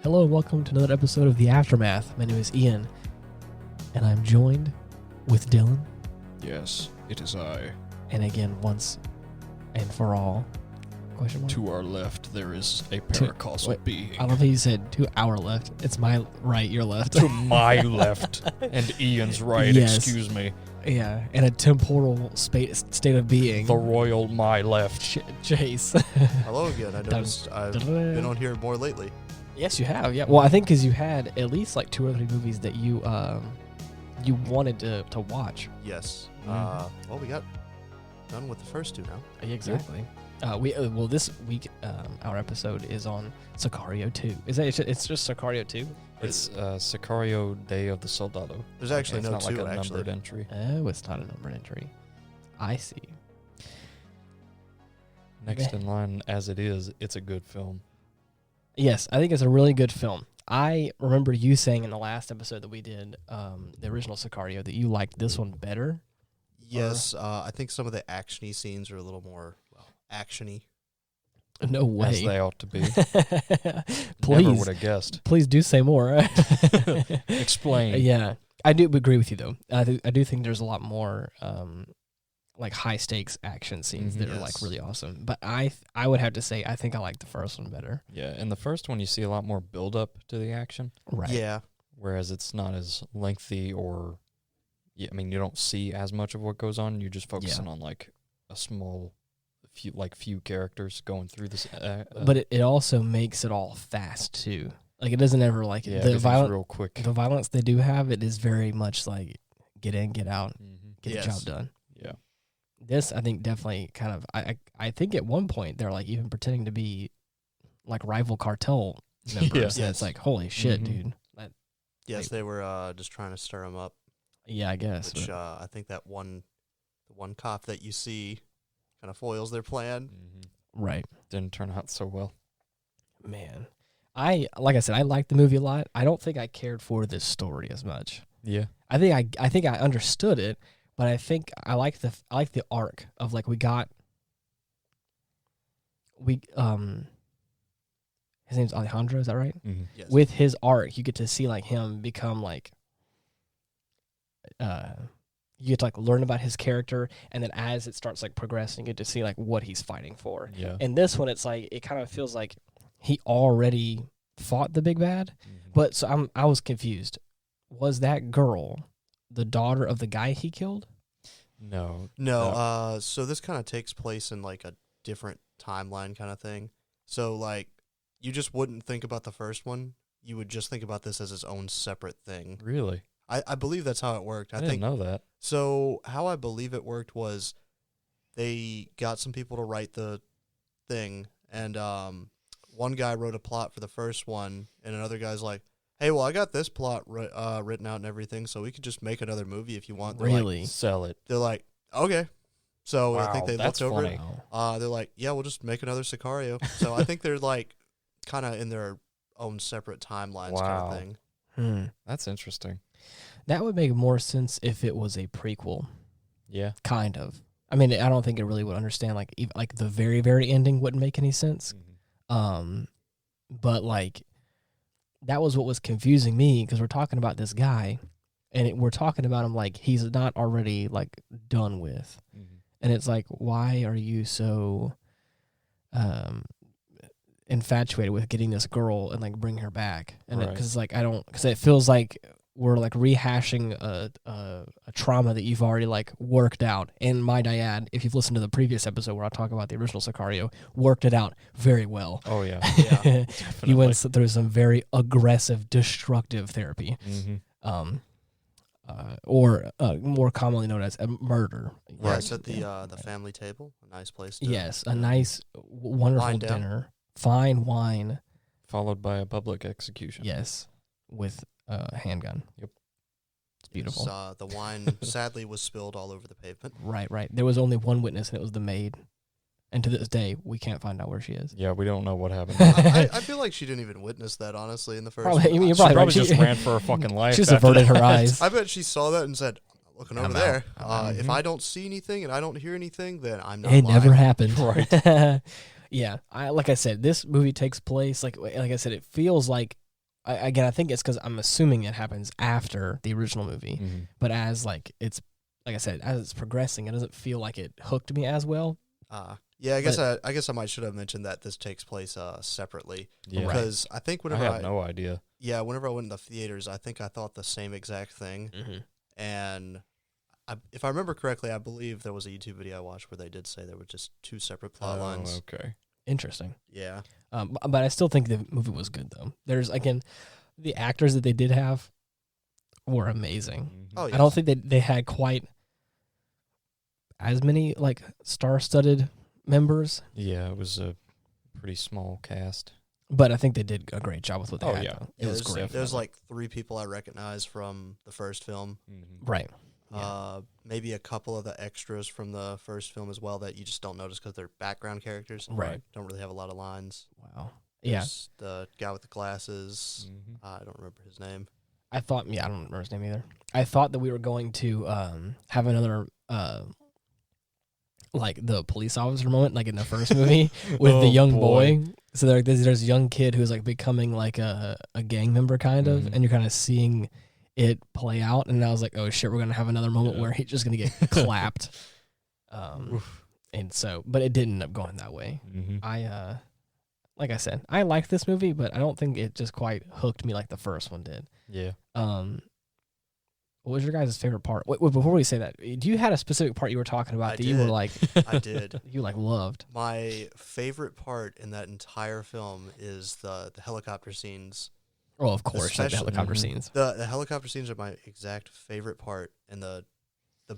Hello and welcome to another episode of The Aftermath. My name is Ian, and I'm joined with Dylan. Yes, it is I. And again, once and for all, question mark? To our left, there is a paracausal being. I don't think you said to our left. It's my right, your left. To my left and Ian's right, Yes. excuse me. Yeah, in a temporal state of being. The royal my left. Chase. Hello again. I noticed I've been on here more lately. Yes, you have. Yeah. Well, I think because you had at least like 2 or 3 movies that you wanted to watch. Yes. Mm-hmm. Well, we got done with the first 2 now. Exactly. This week our episode is on Sicario 2. It's just Sicario 2? It's Sicario Day of the Soldado. There's actually it's no not 2 like a actually. numbered entry. Oh, it's not a numbered entry. I see. Next in line, as it is, it's a good film. Yes, I think it's a really good film. I remember you saying in the last episode that we did, the original Sicario, that you liked this one better. Yes, I think some of the actiony scenes are a little more actiony. No way. As they ought to be. Please, Never would have guessed. please do say more. Explain. Yeah, I do agree with you though. I do think there's a lot more like high stakes action scenes that are like really awesome. But I would have to say I think I like the first one better. Yeah, in the first one you see a lot more build up to the action. Right. Yeah. Whereas it's not as lengthy or you don't see as much of what goes on. You're just focusing on like a small few characters going through this. But it also makes it all fast too. Like it doesn't ever like the violence real quick. The violence they do have, it is very much like get in, get out, get the job done. Yeah. This I think definitely kind of I think at one point they're like even pretending to be like rival cartel members. Yeah. It's like holy shit, dude. Yes, they were just trying to stir him up. Yeah, I guess. Which I think that the one cop that you see kind of foils their plan. Right. Didn't turn out so well. Man. Like I said, I liked the movie a lot. I don't think I cared for this story as much. Yeah. I think I understood it, but I think I like the arc of like his name's Alejandro, is that right? Mm-hmm. Yes. With his arc, you get to see like him become like you get to like learn about his character, and then as it starts like progressing, you get to see like what he's fighting for. Yeah. And this one, it's like it kind of feels like he already fought the big bad, but so I was confused. Was that girl the daughter of the guy he killed? No. So this kind of takes place in like a different timeline kind of thing. So like you just wouldn't think about the first one. You would just think about this as its own separate thing. Really? I believe that's how it worked. I didn't know that. So how I believe it worked was they got some people to write the thing, and one guy wrote a plot for the first one, and another guy's like, hey, well, I got this plot written out and everything, so we could just make another movie if you want. They're Really? Like, Sell it. they're like, okay. So Wow, I think they that's looked over funny. it. They're like, yeah, we'll just make another Sicario. So I think they're like kind of in their own separate timelines kind of thing. That's interesting. That would make more sense if it was a prequel. Yeah. Kind of. I mean, I don't think it really would understand like like the very, very ending wouldn't make any sense. But like that was what was confusing me because we're talking about this guy and we're talking about him like he's not already like done with. And it's like, why are you so infatuated with getting this girl and like bring her back? And because it's like because it feels like we're like rehashing a trauma that you've already like worked out. And might I add, if you've listened to the previous episode where I talk about the original Sicario, worked it out very well. Oh yeah, yeah. He went through some very aggressive, destructive therapy, or more commonly known as a murder. Yes, at the family table, a nice place. Yes, a nice, wonderful dinner, fine wine, followed by a public execution. Yes, with a handgun. Yep. It's beautiful. The wine sadly was spilled all over the pavement. Right. There was only one witness, and it was the maid. And to this day, we can't find out where she is. Yeah, we don't know what happened. I feel like she didn't even witness that, honestly, in the first Probably, one. you're She probably probably right. just ran for her fucking life. She just averted her eyes. I bet she saw that and said, I'm looking over I'm there. out. If I don't see anything and I don't hear anything, then I'm not It lying. never happened. Right. Yeah. Like I said, this movie takes place, like I said, it feels like I think it's because I'm assuming it happens after the original movie, but as like I said, as it's progressing, it doesn't feel like it hooked me as well. Yeah, I guess I might should have mentioned that this takes place separately. Yeah. Because I think whenever I had no idea. Yeah, whenever I went to the theaters, I think I thought the same exact thing. And if I remember correctly, I believe there was a YouTube video I watched where they did say there were just 2 separate plot lines. Okay. Interesting. Yeah. But I still think the movie was good, though. There's, again, the actors that they did have were amazing. Oh, yes. I don't think they had quite as many, like, star-studded members. Yeah, it was a pretty small cast. But I think they did a great job with what they had. Yeah. It was great. There's like 3 people I recognize from the first film. Right. Yeah. Maybe a couple of the extras from the first film as well that you just don't notice because they're background characters. Right. Don't really have a lot of lines. Wow. There's the guy with the glasses. I don't remember his name. I don't remember his name either. I thought that we were going to have another like the police officer moment, like in the first movie with the young boy. So there's a young kid who's like becoming like a gang member kind of, and you're kind of seeing it play out. And I was like, oh shit, we're gonna have another moment where he's just gonna get clapped. And so, but it didn't end up going that way. Like I said, I liked this movie, but I don't think it just quite hooked me like the first one did. Yeah. What was your guys' favorite part? Wait, before we say that, do you had a specific part you were talking about you were like, I did. You like loved? My favorite part in that entire film is the helicopter scenes. Oh, of course, like the helicopter scenes. The helicopter scenes are my exact favorite part, and the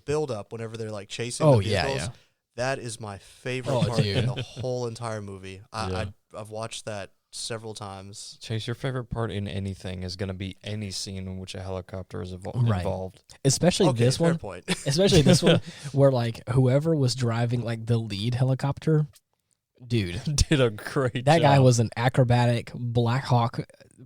build up whenever they're like chasing the vehicles. Yeah. That is my favorite part in the whole entire movie. I've watched that several times. Chase, your favorite part in anything is going to be any scene in which a helicopter is involved. Especially this one. Point. Especially this one, where like whoever was driving like the lead helicopter, dude, did a great job. That guy was an acrobatic Black Hawk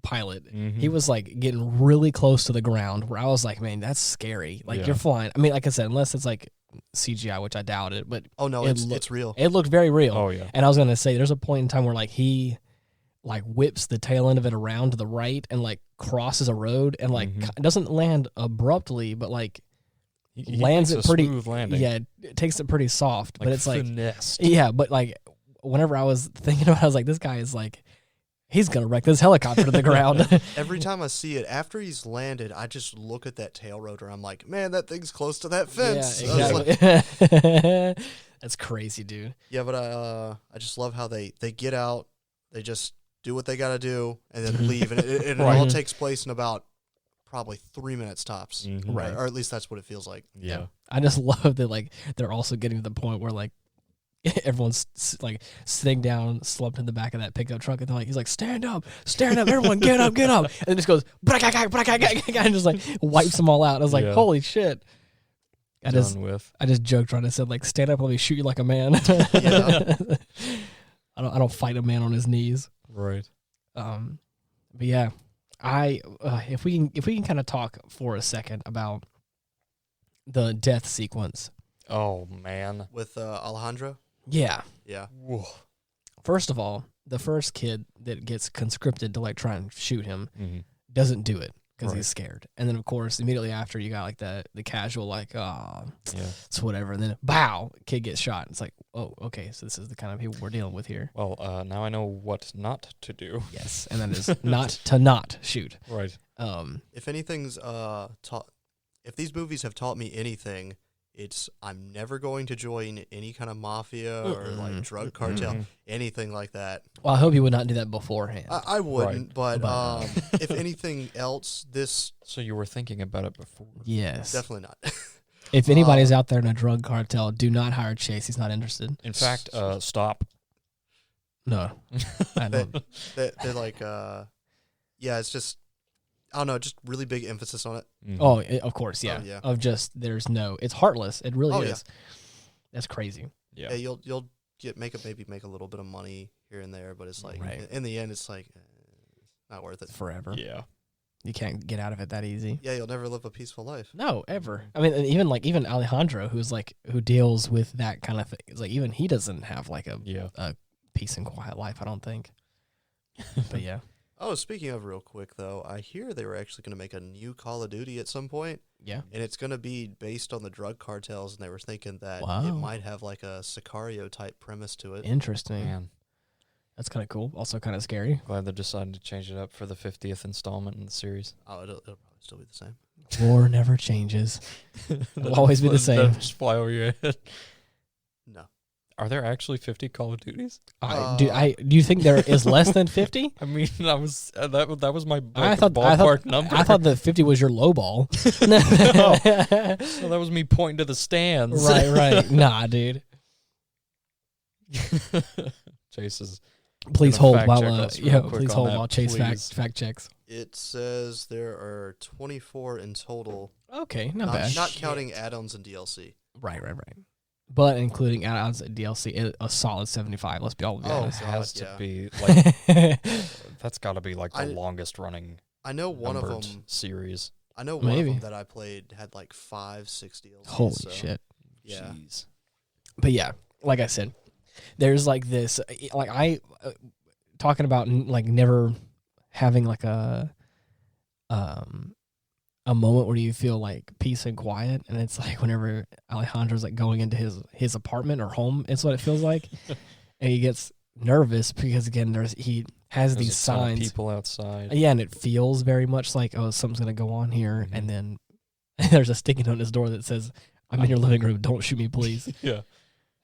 pilot. He was like getting really close to the ground, where I was like, man, that's scary. Like you're flying. I mean, like I said, unless it's like CGI, which I doubt it, but oh no, it's real. It looked very real. Oh yeah. And I was gonna say, there's a point in time where like he like whips the tail end of it around to the right and like crosses a road and like it doesn't land abruptly, but like he lands it pretty smooth landing. Yeah, it takes it pretty soft, but it's like finessed. Yeah, but like whenever I was thinking about it, I was like, this guy is like, he's gonna wreck this helicopter to the ground. Every time I see it, after he's landed, I just look at that tail rotor. I'm like, man, that thing's close to that fence. Yeah, exactly. That's crazy, dude. Yeah, but I just love how they get out, they just do what they got to do, and then leave. And it all takes place in about probably 3 minutes tops. Right. Or at least that's what it feels like. Yeah. I just love that like they're also getting to the point where like everyone's like sitting down, slumped in the back of that pickup truck, and they're like, he's like, stand up, everyone, get up, and then just goes, and just like wipes them all out. I was like, holy shit. I just joked around and said like, stand up, let me shoot you like a man. I don't fight a man on his knees. Right. But yeah, if we can kind of talk for a second about the death sequence. Oh man. With Alejandro? Yeah. Yeah. Whoa. First of all, the first kid that gets conscripted to like try and shoot him doesn't do it because he's scared. And then of course immediately after you got like the casual like it's whatever, and then bow, kid gets shot. It's like, oh, okay, so this is the kind of people we're dealing with here. Well, now I know what not to do. Yes, and that is not shoot. Right. If anything's if these movies have taught me anything, it's I'm never going to join any kind of mafia or like drug cartel, anything like that. Well, I hope you would not do that beforehand. I wouldn't, but if anything else, this... So you were thinking about it before? Yes. Definitely not. If anybody's out there in a drug cartel, do not hire Chase. He's not interested. In fact, stop. No. I don't. They're like, it's just... I don't know, just really big emphasis on it. Oh, of course, yeah. Oh, yeah. Of just, it's heartless. It really is. Yeah. That's crazy. Yeah, you'll make a little bit of money here and there, but it's like, in the end, it's like, not worth it. Forever. Yeah. You can't get out of it that easy. Yeah, you'll never live a peaceful life. No, ever. I mean, even Alejandro, who deals with that kind of thing, it's like, even he doesn't have like a peace and quiet life, I don't think. But yeah. Oh, speaking of real quick, though, I hear they were actually going to make a new Call of Duty at some point. Yeah. And it's going to be based on the drug cartels, and they were thinking that Wow. it might have like a Sicario type premise to it. Interesting. Man, That's kind of cool. Also kind of scary. glad they decided to change it up for the 50th installment in the series. Oh, it'll probably still be the same. War never changes. It'll always be the same. Just fly over your head. No. Are there actually 50 Call of Duties? Do you think there is less than 50? I mean, that was my ballpark number. I thought that 50 was your low ball. So that was me pointing to the stands. Right. Nah, dude. Chase is. Please gonna hold fact while check us real quick please on hold that, while Chase please. fact checks. It says there are 24 in total. Okay, not bad. Not counting add-ons and DLC. Right. But including add-ons and DLC, a solid 75. Let's be all It honest. has to yeah. be like that's got to be like the longest running. I know one of numbered them. series. I know one of them that I played had like 5-6 DLCs. Holy so, shit. Yeah. Jeez. But yeah, like I said, there's like this, like talking about like never having like a moment where you feel like peace and quiet, and it's like whenever Alejandro's like going into his apartment or home, it's what it feels like, and he gets nervous because again he has these signs, people outside. yeah, and it feels very much like, oh, something's gonna go on here, and then there's a sticky note on his door that says, "I'm in your living room. Don't shoot me, please." Yeah.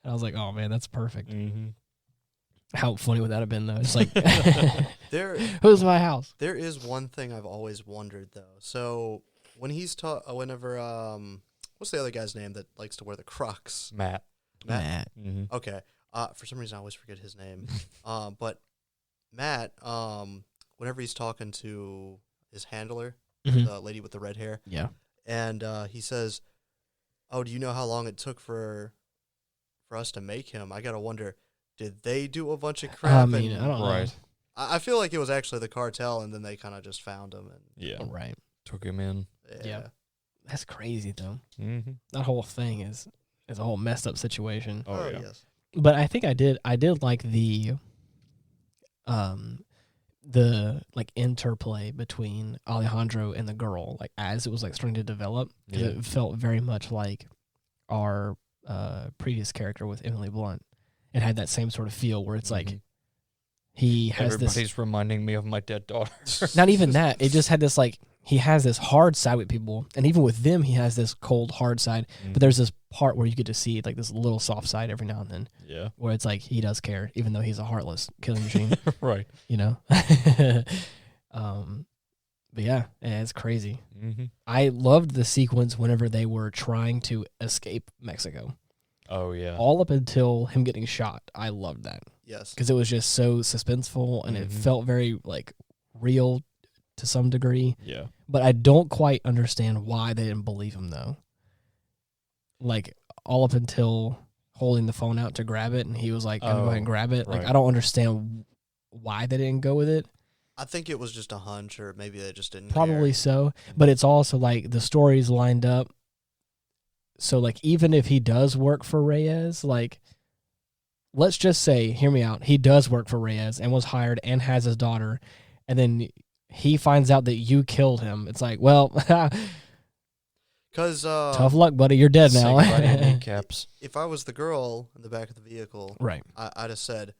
And I was like, oh man, that's perfect. Mm-hmm. How funny would that have been though? It's like, Who's my house? There is one thing I've always wondered though. So when he's whenever what's the other guy's name that likes to wear the Crocs? Matt. Mm-hmm. Okay. For some reason I always forget his name. But Matt, whenever he's talking to his handler, the lady with the red hair, Yeah. and he says, "Oh, do you know how long it took for us to make him?" I gotta wonder, did they do a bunch of crap? I mean, I don't know. Right. I feel like it was actually the cartel, and then they kind of just found him. And Yeah. Right. Took him in. Yeah. That's crazy though. Mm-hmm. That whole thing is a whole messed up situation. Oh, yeah. Yes. But I think I did like the like interplay between Alejandro and the girl, like as it was like starting to develop. Yeah. It felt very much like our previous character with Emily Blunt. It had that same sort of feel where it's like he has Everybody's reminding me of my dead daughter. Not even that. It just had this like he has this hard side with people, and even with them, he has this cold, hard side. But there's this part where you get to see like this little soft side every now and then. Yeah. Where it's like he does care, even though he's a heartless killing machine. Right. You know. But yeah, it's crazy. Mm-hmm. I loved the sequence whenever they were trying to escape Mexico. Oh yeah. All up until him getting shot. I loved that. Yes. Because it was just so suspenseful, and it felt very like real to some degree. Yeah. But I don't quite understand why they didn't believe him though. Like all up until holding the phone out to grab it, and he was like, "I'm going to go ahead and grab it." Like right. I don't understand why they didn't go with it. I think it was just a hunch, or maybe they just didn't. Probably care. so, but it's also like the stories lined up. So like even if he does work for Reyes, like let's just say, hear me out, he does work for Reyes and was hired and has his daughter, and then he finds out that you killed him. It's like, well, because tough luck, buddy. You're dead now. Kneecaps. If I was the girl in the back of the vehicle, Right. I'd have said,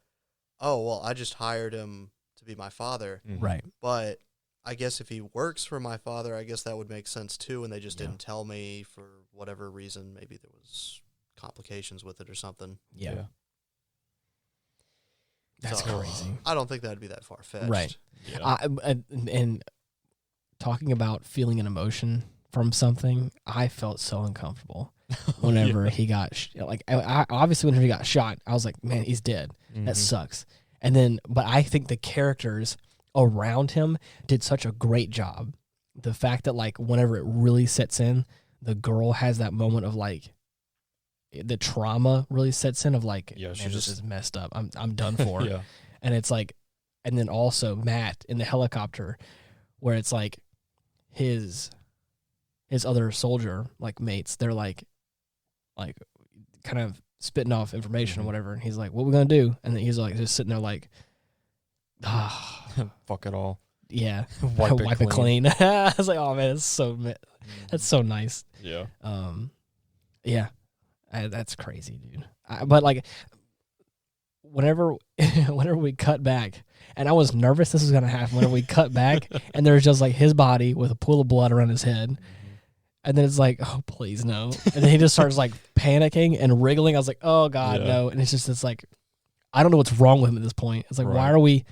"Oh well, I just hired him to be my father." Mm-hmm. Right. But I guess if he works for my father, I guess that would make sense too. And they just didn't tell me for whatever reason. Maybe there was complications with it or something. Yeah. That's So, crazy. I don't think that'd be that far fetched. Right. Yeah. And talking about feeling an emotion from something, I felt so uncomfortable whenever he got I obviously whenever he got shot, I was like, man, he's dead. That sucks. And then, but I think the characters around him did such a great job. The fact that like whenever it really sets in, the girl has that moment of like the trauma really sets in of like, yeah, man, this is messed up. I'm done for. Yeah. And it's like, and then also Matt in the helicopter, where it's like his other soldier like mates, they're like kind of spitting off information or whatever, and he's like, "What we gonna do?" And then he's like just sitting there like, fuck it all. yeah, Wipe it clean. I was like, oh man, that's so nice. Yeah. Yeah, that's crazy, dude. But like, whenever we cut back, and I was nervous this was gonna happen. Whenever we cut back, and there's just like his body with a pool of blood around his head, and then it's like, oh please no, and then he just starts like panicking and wriggling. I was like, oh god, no, and it's like, I don't know what's wrong with him at this point. It's like, why are we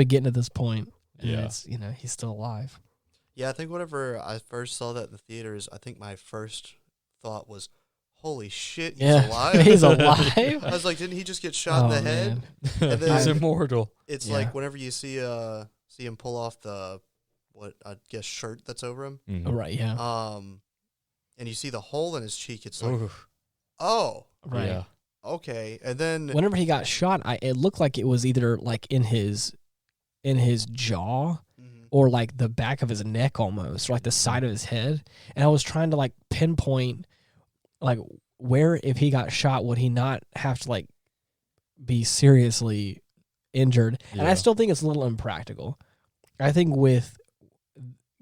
getting to this point? And it's, he's still alive. Yeah, I think whenever I first saw that in the theaters, I think my first thought was, holy shit, he's alive. He's alive? I was like, didn't he just get shot in the head? And then, he's immortal. It's like whenever you see him pull off the, what I guess, shirt that's over him. Mm-hmm. Oh, right, yeah. And you see the hole in his cheek, it's like, oh. Right. Yeah. Okay. And then whenever he got shot, it looked like it was either like in his jaw or like the back of his neck almost, or like the side of his head. And I was trying to like pinpoint like where, if he got shot, would he not have to like be seriously injured? Yeah. And I still think it's a little impractical. I think with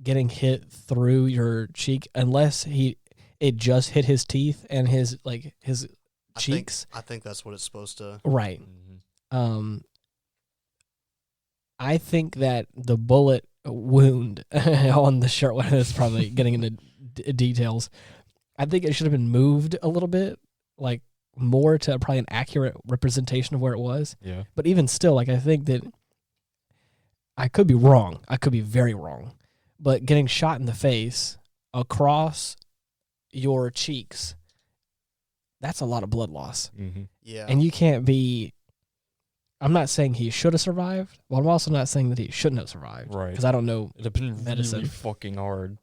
getting hit through your cheek, unless it just hit his teeth and his cheeks. I think that's what it's supposed to. Right. Mm-hmm. I think that the bullet wound on the shirt, well, that's probably getting into details. I think it should have been moved a little bit, like more to probably an accurate representation of where it was. Yeah. But even still, like, I think that I could be wrong. I could be very wrong. But getting shot in the face across your cheeks, that's a lot of blood loss. Mm-hmm. Yeah. And you can't be... I'm not saying he should have survived, but I'm also not saying that he shouldn't have survived. Right. Because I don't know it'd have been medicine. Really fucking hard.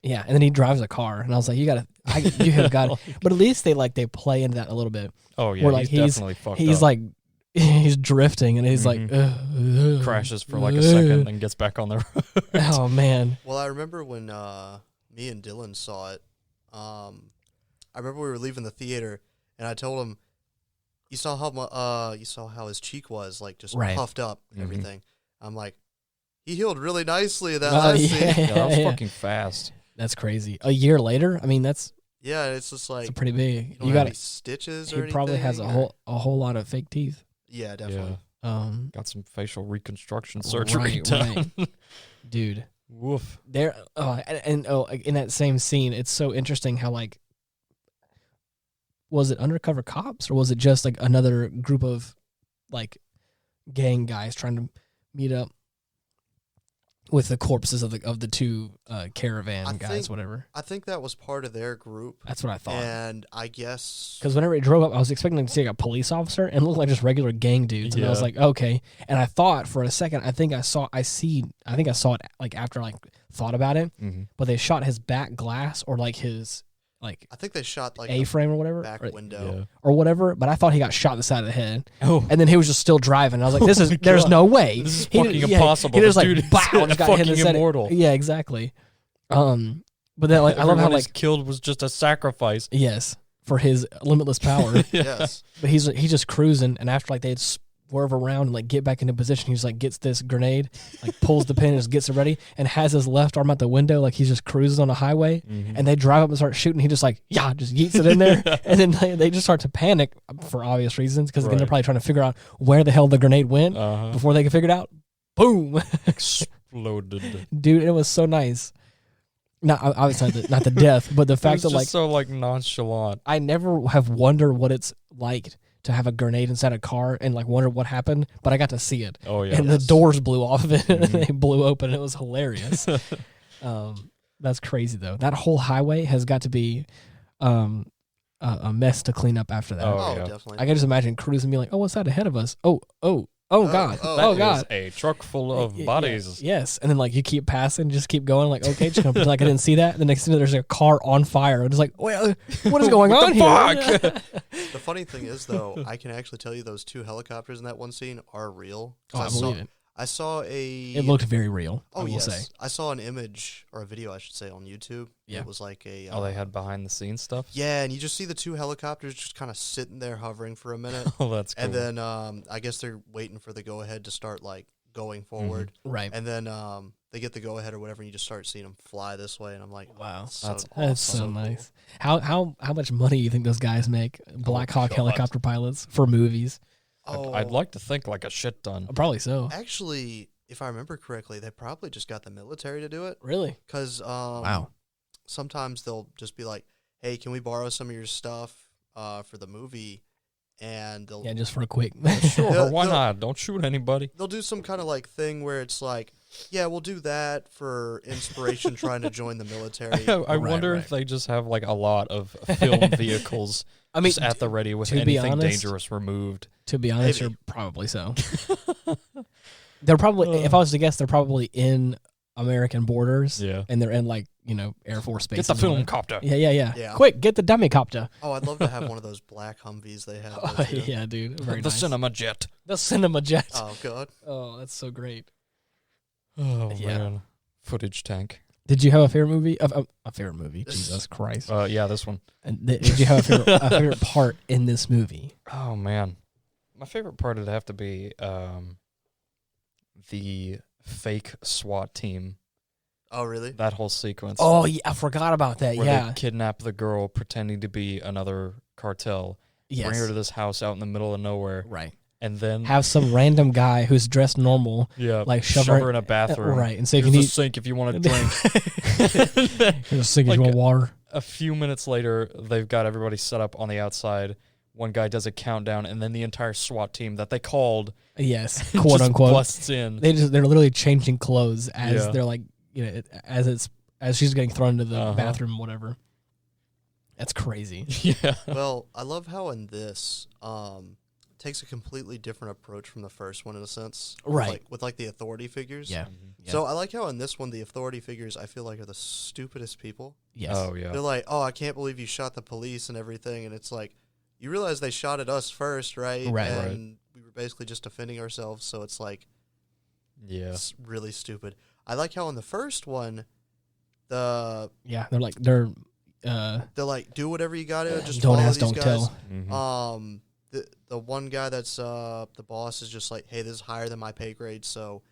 Yeah, and then he drives a car, and I was like, you have got it. But at least they play into that a little bit. Oh, yeah, where, like, he's definitely fucked he's up. like, he's drifting, and he's like... crashes for like a second, then gets back on the road. Oh, man. Well, I remember when me and Dylan saw it, I remember we were leaving the theater, and I told him, you saw how his cheek was, like, just puffed up and everything. I'm like, he healed really nicely in that last scene. Yeah, that was fucking fast. That's crazy. A year later, I mean, that's... Yeah, it's just like... It's pretty big. You got any stitches or anything? He probably has a whole lot of fake teeth. Yeah, definitely. Yeah. Got some facial reconstruction surgery done. Right. Dude. Woof. There, in that same scene, it's so interesting how, like, was it undercover cops or was it just like another group of like gang guys trying to meet up with the corpses of the two caravan guys, whatever? I think that was part of their group. That's what I thought. And I guess because whenever it drove up, I was expecting to see like a police officer and it looked like just regular gang dudes, and I was like, okay. And I thought for a second, I think I saw it like after I like thought about it, but they shot his back glass or like his. Like I think they shot like A-frame or whatever, back window or whatever. But I thought he got shot in the side of the head, and then he was just still driving. I was like, there's no way. This is fucking impossible. He just like dude bow, just got hit in the immortal. Yeah, exactly. But then like I love how like killed was just a sacrifice. Yes, for his limitless power. Yes, but he's just cruising, and after like they'd swerve around and like get back into position, he's like gets this grenade, like pulls the pin and just gets it ready, and has his left arm out the window like he's just cruising on a highway, and they drive up and start shooting. He just like just yeets it in there, and then they just start to panic for obvious reasons because they're probably trying to figure out where the hell the grenade went before they can figure it out. Boom! Exploded, dude. It was so nice. Not obviously not the death, but the fact that like so like nonchalant. I never have wondered what it's like to have a grenade inside a car and like wonder what happened, but I got to see it. Oh yeah, and the doors blew off of it, and they blew open. And it was hilarious. That's crazy though. That whole highway has got to be a mess to clean up after that. Oh, definitely. I can just imagine cruising and be like, "Oh, what's that ahead of us? Oh God, oh God, a truck full of bodies." Yes, and then like you keep passing, just keep going. Like, okay, just gonna pretend like I didn't see that. And the next thing, there's a car on fire. And it's like, wait, what is going on here? The funny thing is, though, I can actually tell you those two helicopters in that one scene are real. Oh, I believe it. I saw It looked very real. Oh, I will yes. say. I saw an image, or a video, I should say, on YouTube. Yeah. It was like a... they had behind-the-scenes stuff? Yeah, and you just see the two helicopters just kind of sitting there hovering for a minute. Oh, that's cool. And then I guess they're waiting for the go-ahead to start, like, going forward. Right. And then they get the go ahead or whatever, and you just start seeing them fly this way, and I'm like, wow, that's awesome. That's so nice. Cool. How much money do you think those guys make? Black Hawk God. helicopter pilots for movies? I'd like to think like a shit ton. Probably so. Actually, if I remember correctly, they probably just got the military to do it. Really? Because Wow. sometimes they'll just be like, hey, can we borrow some of your stuff for the movie? And they'll Just for a quick. Sure, why not? Don't shoot anybody. they'll do some kind of like thing where it's like, yeah, we'll do that for inspiration trying to join the military. I wonder right. if they just have like a lot of film vehicles I mean, just at the ready with to be anything honest- dangerous removed. To be honest, Maybe. you're probably so. They're probably, if I was to guess, they're probably in American borders. Yeah. And they're in like, Air Force Get bases. the or film whatever. copter. Yeah. Quick, get the dummy copter. Oh, I'd love to have one of those black Humvees they have. Oh, there, too. yeah, dude. Very The nice. cinema jet. The cinema jet. Oh, God. Oh, that's so great. Oh, Yeah. man. Footage tank. Did you have a favorite movie? A favorite movie? Jesus Christ. Yeah, this one. And did you have a favorite part in this movie? Oh, man. My favorite part would have to be the fake SWAT team. Oh, really? That whole sequence. Oh, yeah, I forgot about that. Where Yeah. they kidnap the girl pretending to be another cartel. Yes. Bring her to this house out in the middle of nowhere. Right. And then Have some random guy who's dressed normal, like shove shove her- her in a bathroom. right, and say if Here's you a need sink if you want a drink. Here's a sink if you Like want water. A few minutes later, they've got everybody set up on the outside. One guy does a countdown, and then the entire SWAT team that they called Yes, quote just unquote. busts in. They're literally changing clothes as Yeah. they're like as she's getting thrown into the Uh-huh. bathroom, whatever. That's crazy. Yeah. Well, I love how in this it takes a completely different approach from the first one in a sense. Right. With the authority figures. Yeah. So I like how in this one the authority figures I feel like are the stupidest people. Yes. Oh, yeah. They're like, oh, I can't believe you shot the police and everything, and it's like, you realize they shot at us first, right? Right. And we were basically just defending ourselves, so it's like, Yeah. it's really stupid. I like how in the first one, they're Yeah. They're like, do whatever you gotta, just don't follow ask, these don't guys. tell. Mhm. The one guy that's the boss is just like, hey, this is higher than my pay grade, so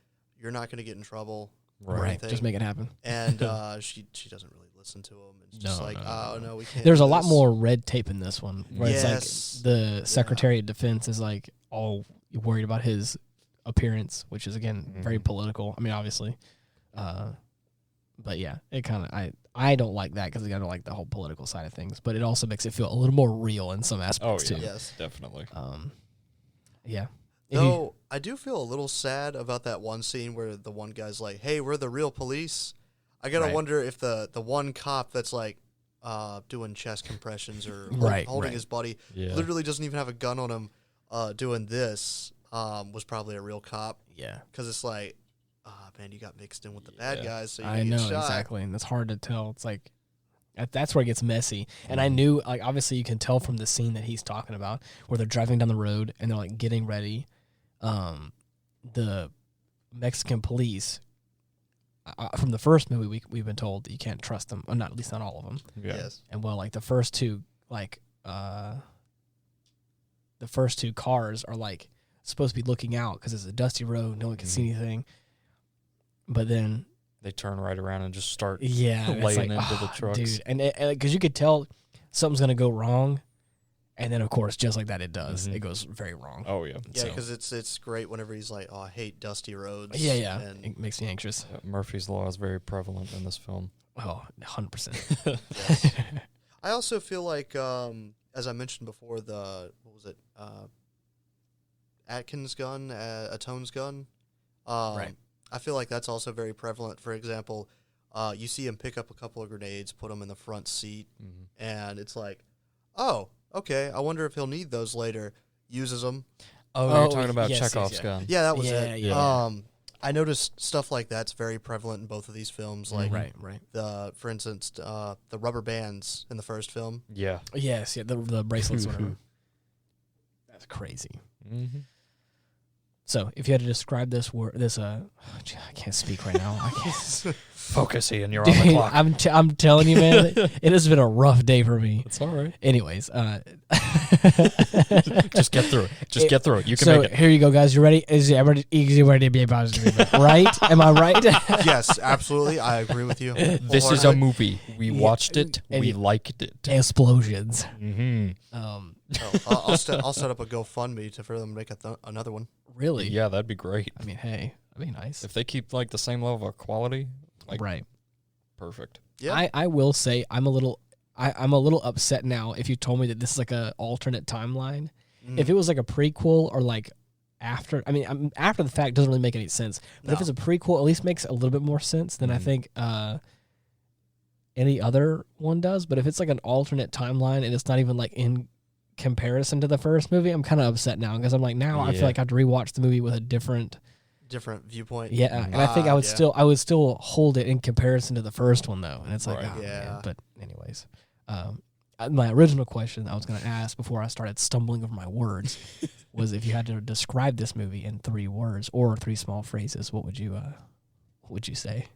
you're not gonna get in trouble. or Right. anything. Just make it happen. And she doesn't really listen to him. It's just No, like, no. oh no, we can't. There's do a lot this. more red tape in this one. Where Yes. it's like the Secretary of Defense is like all worried about his appearance, which is again very political. I mean, obviously, but yeah, it kind of I don't like that because I don't like the whole political side of things. But it also makes it feel a little more real in some aspects Oh, yeah. too. Yes. Definitely. Yeah. Though I do feel a little sad about that one scene where the one guy's like, "Hey, we're the real police." I gotta Right. wonder if the one cop that's like doing chest compressions or Right, holding right. his buddy Yeah. literally doesn't even have a gun on him doing this was probably a real cop Yeah. because it's like, man, you got mixed in with the bad Yeah. guys, so you I get know shot. exactly, and it's hard to tell. It's like that's where it gets messy. And I knew, like, obviously, you can tell from the scene that he's talking about, where they're driving down the road and they're like getting ready. The Mexican police from the first movie, we've been told that you can't trust them, or not at least not all of them. Yeah. Yes. And well, like the first two, cars are like supposed to be looking out because it's a dusty road, no one can see anything. But then They turn right around and just start it's laying like, into the trucks. dude, and because you could tell something's gonna go wrong, and then of course, just like that, it does. Mhm. It goes very wrong. Oh, yeah. Yeah, So- because it's great whenever he's like, "Oh, I hate dusty roads." Yeah. And It makes me anxious. Murphy's Law is very prevalent in this film. Oh, 100%. yes. I also feel like, as I mentioned before, Atkins gun, Atone's gun. Right. I feel like that's also very prevalent. For example, you see him pick up a couple of grenades, put them in the front seat, and it's like, oh, okay, I wonder if he'll need those later. Uses them. Oh, you're talking about yes, Chekhov's yeah. gun. Yeah, that was Yeah, it. yeah. I noticed stuff like that's very prevalent in both of these films. Like, Right. for instance, the rubber bands in the first film. Yeah. Yes, yeah, the bracelets, whatever. That's crazy. Mm-hmm. So if you had to describe this word, I can't speak right now. I can't. Focus, Ian. You're on the clock. I'm telling you, man, it has been a rough day for me. It's all right. Anyways, just get through it. Just get through it. You can so make it. Here you go, guys. You ready? Is everybody ready to be positive? Right? Am I right? Yes, absolutely. I agree with you. This is a movie. We watched it. We liked it. Explosions. I'll set up a GoFundMe for them to make another one. Really? Yeah, that'd be great. I mean, hey, that'd be nice. If they keep like the same level of quality, right. Perfect. Yeah. I will say I'm a little upset now if you told me that this is like a alternate timeline. If it was like a prequel or like after, after the fact doesn't really make any sense. But if it's a prequel, at least makes a little bit more sense than I think any other one does. But if it's like an alternate timeline and it's not even like in comparison to the first movie, I'm kind of upset now because I'm like I feel like I have to rewatch the movie with a different viewpoint. Yeah, and I think I would still hold it in comparison to the first one though, and it's like man. But anyways, my original question I was going to ask before I started stumbling over my words was if you had to describe this movie in 3 words or 3 small phrases, what would you say?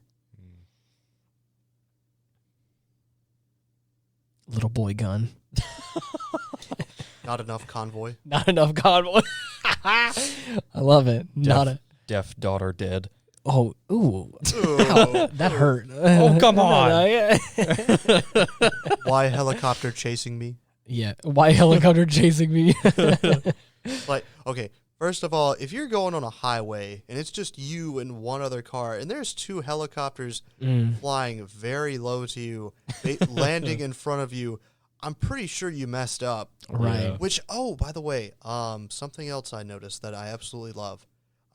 Little boy gun. Not enough convoy. Not enough convoy. I love it. Deaf daughter dead. Oh, ooh. Ow, that hurt. Oh, come on. Why helicopter chasing me? Yeah, why helicopter chasing me? Like, okay, first of all, if you're going on a highway and it's just you and one other car and there's 2 helicopters flying very low to you, landing in front of you, I'm pretty sure you messed up. Right. Yeah. Which, by the way, something else I noticed that I absolutely love.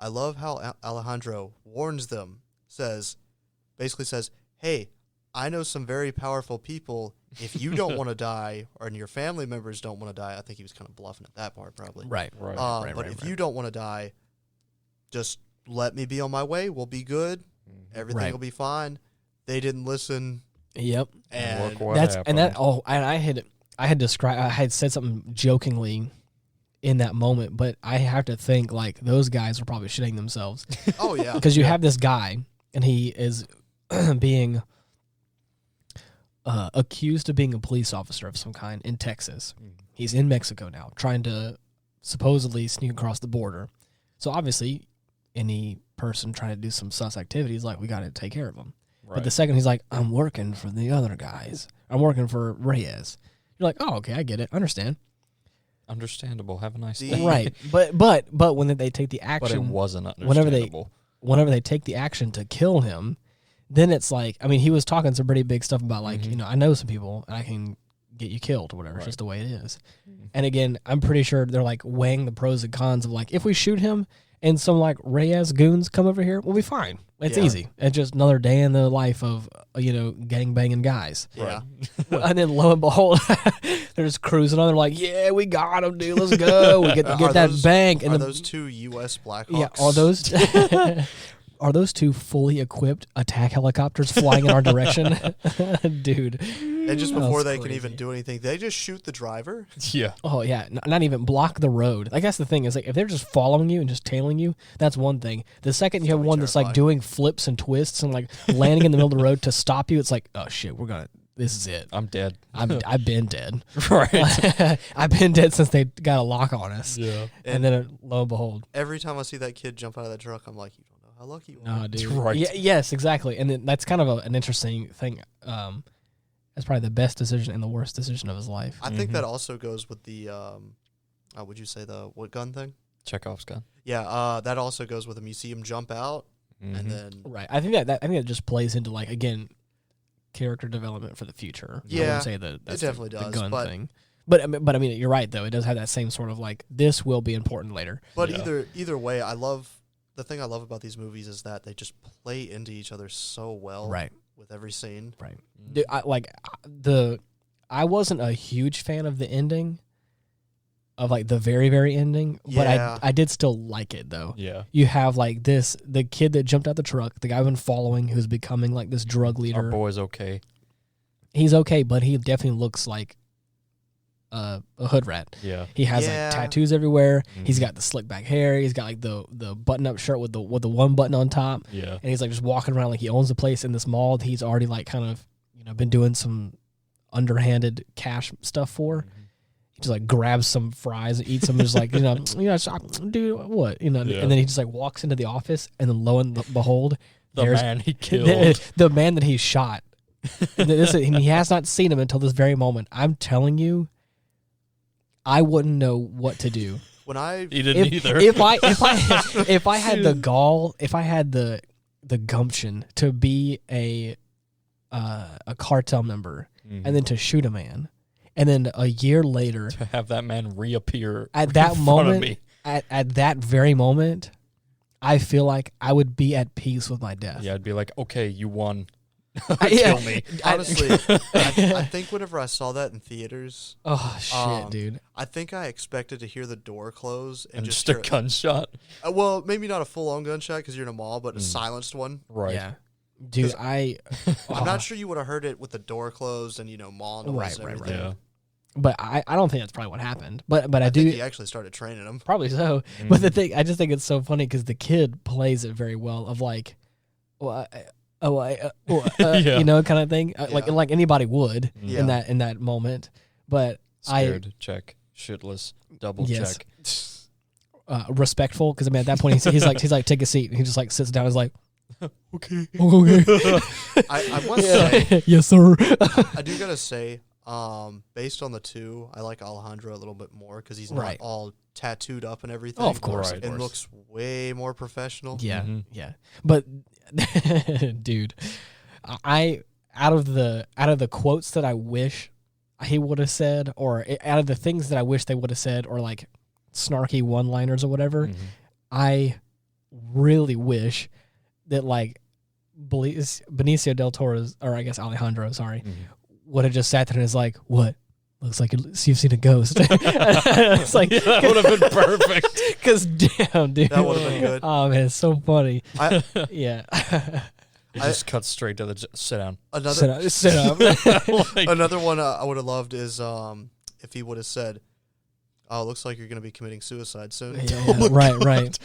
I love how Alejandro warns them, basically says, hey, I know some very powerful people. If you don't want to die, or your family members don't want to die, I think he was kind of bluffing at that part probably. Right. But if you don't want to die, just let me be on my way. We'll be good. Everything will be fine. They didn't listen. Yep. And I had said something jokingly in that moment, but I have to think like those guys were probably shitting themselves. Oh yeah. Because you have this guy and he is being accused of being a police officer of some kind in Texas. He's in Mexico now, trying to supposedly sneak across the border. So obviously, any person trying to do some sus activities, like we got to take care of him. Right. But the second he's like, I'm working for the other guys. I'm working for Reyes. You're like, oh, okay, I get it. Understand. Understandable. Have a nice day. Right. But when they take the action, but it wasn't understandable. Whenever they take the action to kill him, then it's like, he was talking some pretty big stuff about like, I know some people and I can get you killed or whatever. It's just the way it is. And again, I'm pretty sure they're like weighing the pros and cons of like, if we shoot him and some like Reyes goons come over here, we'll be fine. It's easy. It's just another day in the life of, gang banging guys. Yeah. And then lo and behold, they're just cruising on. They're like, yeah, we got him, dude. Let's go. We get that bank. And those 2 U.S. Blackhawks? Yeah, are those 2 fully equipped attack helicopters flying in our direction? Dude. And just before they can even do anything, they just shoot the driver? Yeah. Oh, yeah. Not even block the road. I guess the thing is, like, if they're just following you and just tailing you, that's one thing. The second you have one that's, like, doing flips and twists and, like, landing in the middle of the road to stop you, it's like, oh, shit, this is it. I'm dead. I've been dead. Right. I've been dead since they got a lock on us. Yeah. And then, lo and behold. Every time I see that kid jump out of that truck, I'm like, you don't know how lucky you are. No, dude. Right. Yes, exactly. And then that's kind of an interesting thing. That's probably the best decision and the worst decision of his life. I think that also goes with the, would you say what gun thing? Chekhov's gun. Yeah, that also goes with him. You see him jump out, and then right. I think that just plays into like again, character development for the future. Yeah, I wouldn't say that that's it definitely does. The gun thing. But you're right though. It does have that same sort of like this will be important later. But either way, the thing I love about these movies is that they just play into each other so well. Right. With every scene. Right. Dude, I wasn't a huge fan of the ending, of like the very, very ending, but I did still like it though. Yeah. You have like the kid that jumped out the truck, the guy I've been following who's becoming like this drug leader. Our boy's okay. He's okay, but he definitely looks like a hood rat. Yeah. He has like tattoos everywhere. He's got the slick back hair. He's got like the button up shirt with the one button on top. Yeah. And he's like just walking around like he owns the place in this mall that he's already like kind of been doing some underhanded cash stuff for. He just like grabs some fries and eats them. And just like dude, what And then he just like walks into the office, and then lo and behold, the man he killed, the man that he shot. And he has not seen him until this very moment. I'm telling you, I wouldn't know what to do. He didn't either. If I had the gall, if I had the gumption to be a cartel member, and then to shoot a man, and then a year later to have that man reappear at that moment, of me. At that very moment, I feel like I would be at peace with my death. Yeah, I'd be like, okay, you won. Kill me. Honestly, I think whenever I saw that in theaters, oh shit, dude! I think I expected to hear the door close and just a gunshot. Well, maybe not a full-on gunshot because you're in a mall, but a silenced one. Right. Yeah, dude. I'm not sure you would have heard it with the door closed and mall noise and everything. Yeah. But I don't think that's probably what happened. But I do. Think he actually started training him. Probably so. But I just think it's so funny because the kid plays it very well. Of like, kind of thing, like anybody would in that moment. But scared, check, shitless, double check, respectful, because at that point he's like take a seat, and he just like sits down, and is like, okay. I must say, yes sir. I do gotta say, based on the two, I like Alejandro a little bit more because he's not all tattooed up and everything. Oh, of course, it looks way more professional. Yeah, yeah. But dude, out of the quotes that I wish he would have said, or out of the things that I wish they would have said, or like snarky one-liners or whatever, I really wish that like Benicio del Toro's, or I guess Alejandro, would have just sat there and is like, what? Looks like you've seen a ghost. It's like, that would have been perfect. Because damn, dude, that would have been good. Oh man, it's so funny. Yeah. It just cuts straight to the sit down. Sit up. Another one I would have loved is if he would have said, "Oh, it looks like you're going to be committing suicide soon." Yeah, right.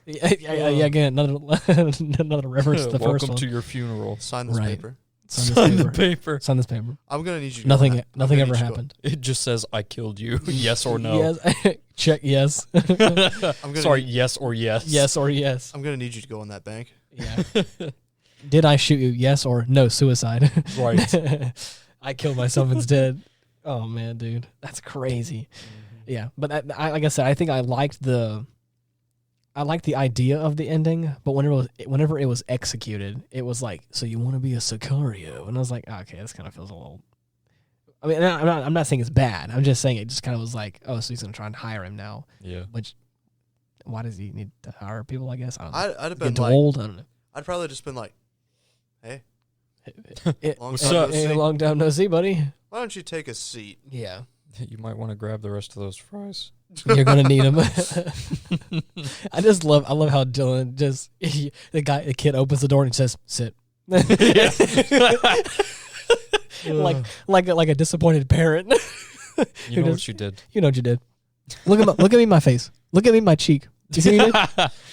Yeah, again, another reference to the first one. Welcome to your funeral. Sign this paper. Sign the paper. Sign this paper. I'm gonna need you. Nothing ever happened. It just says, "I killed you." Yes or no. Yes. Check yes. Yes or yes. Yes or yes. I'm gonna need you to go in that bank. Yeah. Did I shoot you? Yes or no? Suicide. Right. I killed myself instead. Oh man, dude, that's crazy. Yeah, but like I said, I think I liked the idea of the ending, but whenever it was executed, it was like, so you want to be a Sicario? And I was like, okay, this kind of feels a little. I mean, I'm not saying it's bad. I'm just saying it just kind of was like, oh, so he's gonna try and hire him now. Yeah. Which, why does he need to hire people? I guess I don't know. I'd have been like, old. I don't know. I'd probably just been like, hey, what's up? Long time no see, buddy. Why don't you take a seat? Yeah. You might want to grab the rest of those fries. You're gonna need them. I love how Dylan just the kid opens the door and says, "Sit." like a disappointed parent. You know what you did. You know what you did. Look at me in my face. Look at me in my cheek. You see what you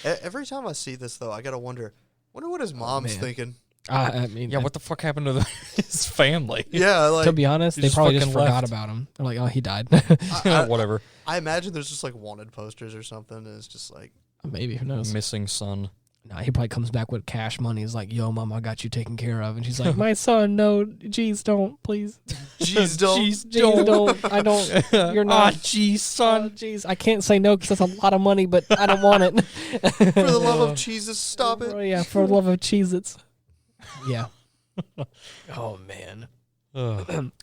did? Every time I see this though, I gotta wonder what his mom's thinking. I mean, yeah, what the fuck happened to his family? Yeah, like, to be honest, they probably just forgot about him. They're like, oh, he died. Whatever. I imagine there's just like wanted posters or something, and it's just like maybe, who knows? Missing son. Nah, he probably comes back with cash money. He's like, yo, mom, I got you taken care of. And she's like, my son, no, jeez, don't, please. Jeez, don't. Jeez, don't. I don't. You're not. Jeez, son. Jeez, I can't say no because that's a lot of money, but I don't want it. For the love of Jesus, stop it. Yeah, for the love of Cheez-Its. Yeah. Oh, man.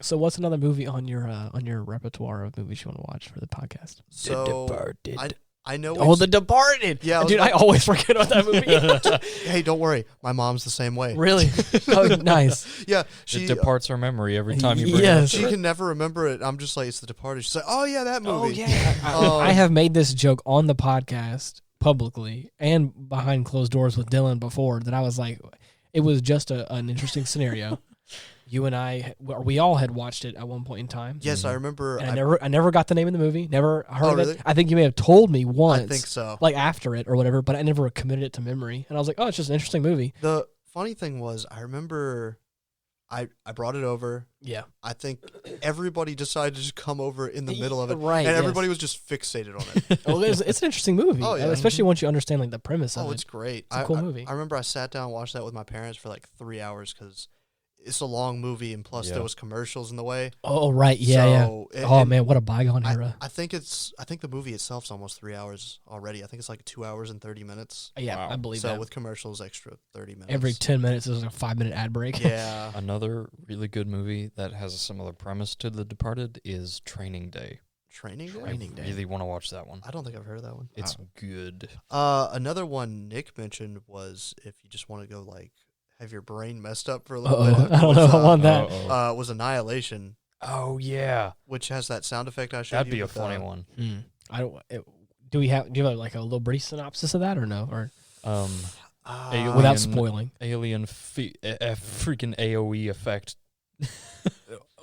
So what's another movie on your repertoire of movies you want to watch for the podcast? So The Departed. I know. The Departed. Yeah, dude, I always forget about that movie. Hey, don't worry, my mom's the same way. Really? Oh, nice. Yeah, it departs her memory every time you bring it up. She can never remember it. I'm just like, it's The Departed. She's like, oh yeah, that movie. Oh yeah. I have made this joke on the podcast publicly and behind closed doors with Dylan before that I was like, it was just an interesting scenario. You and we all had watched it at one point in time. Yes, I remember. And I never got the name of the movie. Never heard really? it. I think you may have told me once. I think so. Like after it or whatever, but I never committed it to memory. And I was like, oh, it's just an interesting movie. The funny thing was, I remember I brought it over. Yeah. I think everybody decided to just come over in the middle of it. Right. And everybody was just fixated on it. Well, it's an interesting movie. Oh, yeah. Especially once you understand like the premise of it. Oh, it's great. It's a cool movie. I remember I sat down and watched that with my parents for like 3 hours because it's a long movie, and plus there was commercials in the way. Oh, right. Yeah, so, yeah. Man, what a bygone era. I think the movie itself's almost 3 hours already. I think it's like 2 hours and 30 minutes. Yeah, wow. I believe that. So with commercials, extra 30 minutes. Every 10 minutes, there's like a 5-minute ad break. Yeah. Another really good movie that has a similar premise to The Departed is Training Day. Training Day? I really want to watch that one. I don't think I've heard of that one. It's good. Another one Nick mentioned was if you just want to go like have your brain messed up for a little bit. I don't know if I want that. Was Annihilation. Oh yeah, which has that sound effect I showed That'd you. be a funny one. I don't. Do you have like a little brief synopsis of that or no? Or Alien, without spoiling. Alien freaking AOE effect.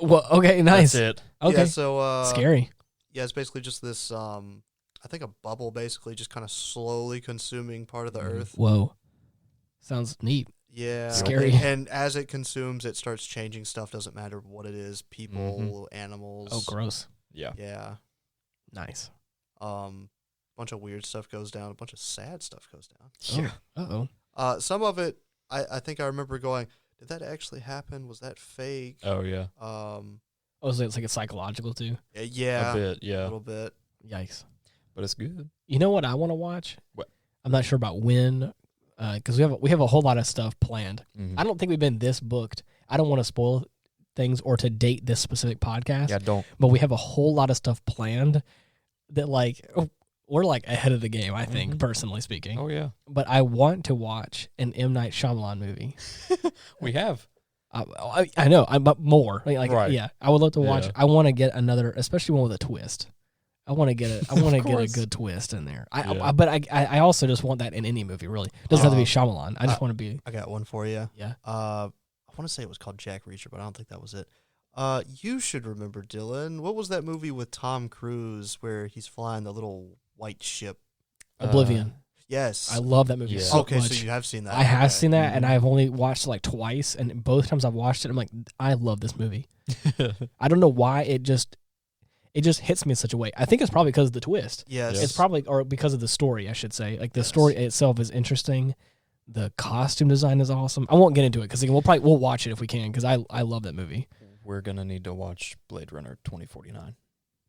Well, okay, nice. That's it. Okay, yeah, so scary. Yeah, it's basically just this. I think a bubble, basically, just kind of slowly consuming part of the earth. Whoa, sounds neat. Yeah, scary. And as it consumes, it starts changing stuff. Doesn't matter what it is, people, animals. Oh, gross. Yeah. Yeah. Nice. Bunch of weird stuff goes down. A bunch of sad stuff goes down. Yeah. Some of it, I think I remember going, did that actually happen? Was that fake? Oh yeah. So it's like a psychological too. Yeah. A bit. Yeah. A little bit. Yikes. But it's good. You know what I want to watch? What? I'm not sure about when. Because we have a whole lot of stuff planned. Mm-hmm. I don't think we've been this booked. I don't want to spoil things or to date this specific podcast. Yeah, don't. But we have a whole lot of stuff planned that we're like ahead of the game. I think personally speaking. Oh yeah. But I want to watch an M. Night Shyamalan movie. We have. I know. But more. Right. Yeah. I would love to watch. Yeah. I want to get another, especially one with a twist. I want to get a good twist in there. But I also just want that in any movie. Really, doesn't have to be Shyamalan. I just want to be. I got one for you. Yeah. I want to say it was called Jack Reacher, but I don't think that was it. You should remember, Dylan. What was that movie with Tom Cruise where he's flying the little white ship? Oblivion. Yes. I love that movie so much. Okay, so you have seen that. I have seen that, and I've only watched it like twice, and both times I've watched it, I'm like, I love this movie. I don't know why it just hits me in such a way. I think it's probably because of the twist. Yes. It's probably, or because of the story, I should say. Like, the story itself is interesting. The costume design is awesome. I won't get into it because we'll watch it if we can because I love that movie. We're going to need to watch Blade Runner 2049.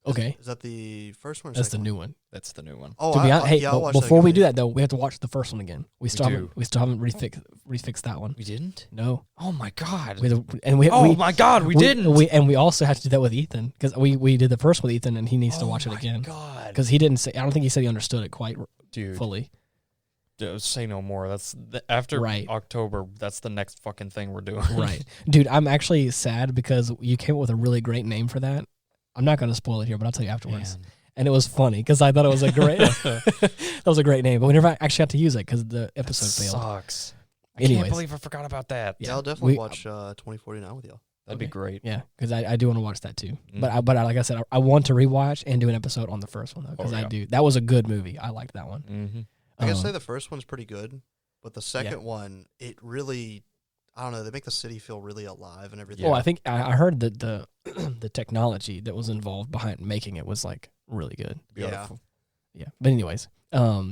Okay. Is that the first one or That's the second new one. That's the new one. Oh, before we do that, though, we have to watch the first one again. We still haven't refixed that one. We didn't? No. Oh, my God. We didn't. We also have to do that with Ethan because we did the first one with Ethan and he needs to watch it again. God. Because he didn't say, I don't think he said he understood it quite fully. Say no more. That's after Right. October. That's the next fucking thing we're doing. Right. Dude, I'm actually sad because you came up with a really great name for that. I'm not going to spoil it here, but I'll tell you afterwards. Man. And it was funny because I thought it was a great that was a great name, but we never actually got to use it because the episode failed. Sucks. I Anyways. can't believe I forgot about that. Yeah, I'll definitely watch 2049 with y'all. That'd be great. Yeah, because I do want to watch that too. But like I said, I want to rewatch and do an episode on the first one though because I do. That was a good movie. I liked that one. Mm-hmm. I gotta say the first one's pretty good, but the second one, it really, I don't know, they make the city feel really alive and everything. Oh, I think I heard that the the technology that was involved behind making it was like really good. Beautiful. Yeah. But anyways, a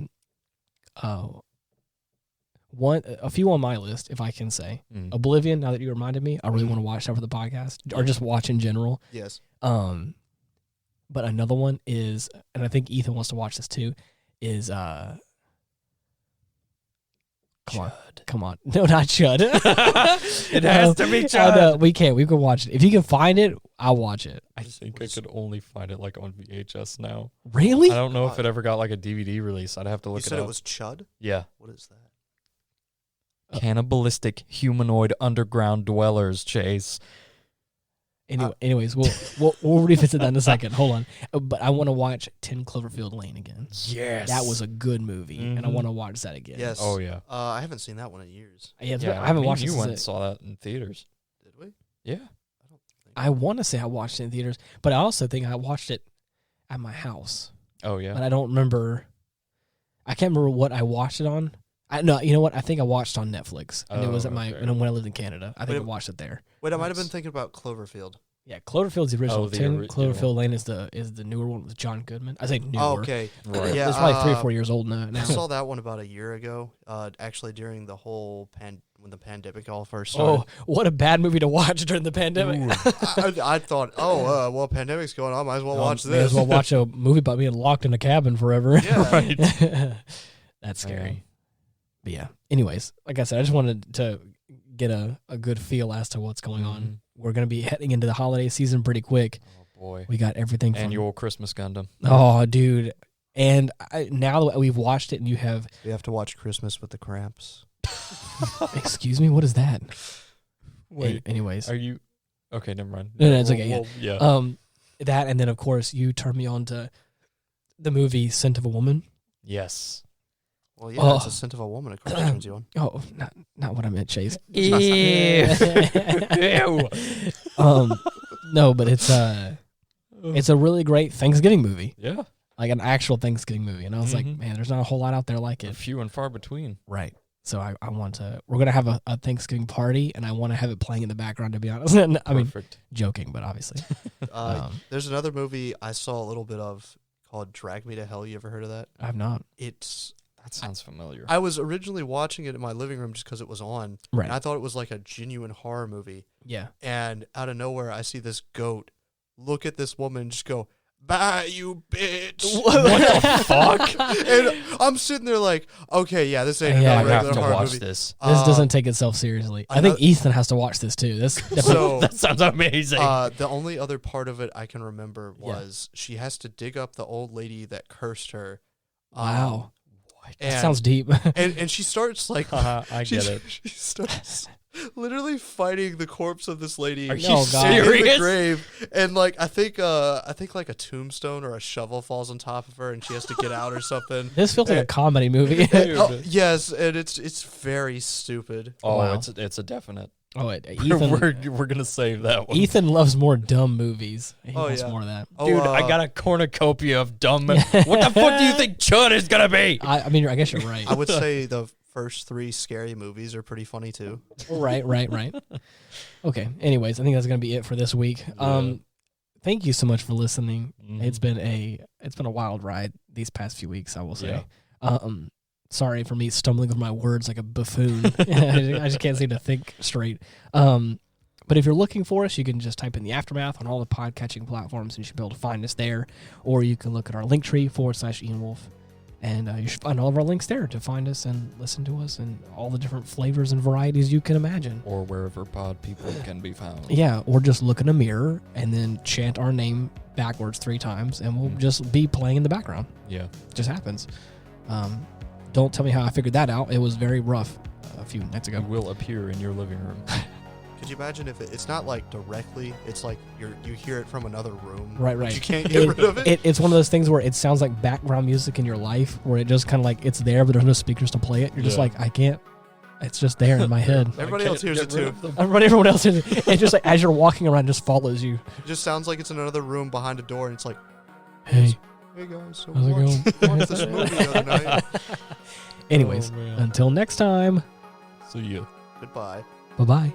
few on my list, if I can say. Oblivion, now that you reminded me, I really want to watch that for the podcast or just watch in general. Yes. But another one is, and I think Ethan wants to watch this too, is Come on. No, not Chud. It has to be Chud. We can watch it. If you can find it, I'll watch it. I think I could only find it like on VHS now. Really? I don't know if it ever got like a DVD release. I'd have to look it up. You said it was Chud? Yeah. What is that? Cannibalistic humanoid underground dwellers, Chase. Anyways, we'll revisit that in a second. Hold on. But I want to watch 10 Cloverfield Lane again. Yes. That was a good movie, and I want to watch that again. Yes. Oh, yeah. I haven't seen that one in years. Yeah, I haven't watched it. You went and saw that in theaters. Did we? Yeah. I want to say I watched it in theaters, but I also think I watched it at my house. Oh, yeah. But I don't remember. I can't remember what I watched it on. No, you know what? I think I watched on Netflix, and it was at when I lived in Canada. I think I watched it there. Wait, I might have been thinking about Cloverfield. Yeah, Cloverfield's the original. The Cloverfield Lane is the newer one with John Goodman. I say newer. Oh, okay. Right. Yeah, it's probably 3 or 4 years old now. I saw that one about a year ago. Actually, during the whole when the pandemic all first started. Oh, what a bad movie to watch during the pandemic. I thought, well, pandemic's going on. Might as well watch this. Might as well watch a movie about being locked in a cabin forever. Yeah. Right. That's scary. But yeah. Anyways, like I said, I just wanted to get a good feel as to what's going on. We're going to be heading into the holiday season pretty quick. Oh, boy. We got everything from Annual Christmas Gundam. Oh, dude. And now that we've watched it and you have... We have to watch Christmas with the Cramps. Excuse me? What is that? Wait. Anyways. Are you... Okay, never mind. No, it's okay. Yeah. That, and then, of course, you turned me on to the movie Scent of a Woman. Yes. Well, yeah, it's a Scent of a Woman. Of course, turns you on. Oh, not what I meant, Chase. Ew. No, but it's a really great Thanksgiving movie. Yeah. Like an actual Thanksgiving movie. And I was like, man, there's not a whole lot out there like it. Few and far between. Right. So I want to, we're going to have a Thanksgiving party, and I want to have it playing in the background, to be honest. And, I mean, joking, but obviously. There's another movie I saw a little bit of called Drag Me to Hell. You ever heard of that? I've not. That sounds familiar. I was originally watching it in my living room just because it was on. Right. And I thought it was like a genuine horror movie. Yeah. And out of nowhere, I see this goat look at this woman and just go, "Bye, you bitch." What the fuck? And I'm sitting there like, okay, yeah, this ain't Yeah, a I regular have to horror watch movie. this. This doesn't take itself seriously. I think Ethan has to watch this too. So That sounds amazing. the only other part of it I can remember was she has to dig up the old lady that cursed her. Wow. That And, sounds deep. and she starts like, I get it. She starts literally fighting the corpse of this lady Are you No, God. in the serious? grave, and like I think like a tombstone or a shovel falls on top of her, and she has to get out or something. This feels like a comedy movie. Yes, and it's very stupid. Oh, Wow. it's a definite. Oh, Ethan. we're gonna save that one. Ethan loves more dumb movies. He Oh, wants yeah. more of that. Oh, Dude, I got a cornucopia of dumb. What the fuck do you think Chud is gonna be? I mean, I guess you're right. I would say the first 3 scary movies are pretty funny too. Right. Okay. Anyways, I think that's gonna be it for this week. Thank you so much for listening. It's been a wild ride these past few weeks, I will say. Sorry for me stumbling with my words like a buffoon. I just can't seem to think straight. But if you're looking for us, you can just type in The Aftermath on all the podcatching platforms, and you should be able to find us there. Or you can look at our Linktree /Ian Wolf, and you should find all of our links there to find us and listen to us and all the different flavors and varieties you can imagine. Or wherever pod people can be found. Yeah, or just look in a mirror and then chant our name backwards 3 times, and we'll just be playing in the background. Yeah. It just happens. Don't tell me how I figured that out. It was very rough a few nights ago. It will appear in your living room. Could you imagine if it's not like directly? It's like you hear it from another room. Right. You can't get rid of it. It's one of those things where it sounds like background music in your life, where it just kind of like it's there, but there's no speakers to play it. You're just like, I can't. It's just there in my head. Everybody else hears it too. Everyone else hears it. It's just like as you're walking around, it just follows you. It just sounds like it's in another room behind a door, and it's like, Hey guys, so how's it going? watched this movie the other night. Anyways, Oh, man. until next time. See ya. Goodbye. Bye-bye.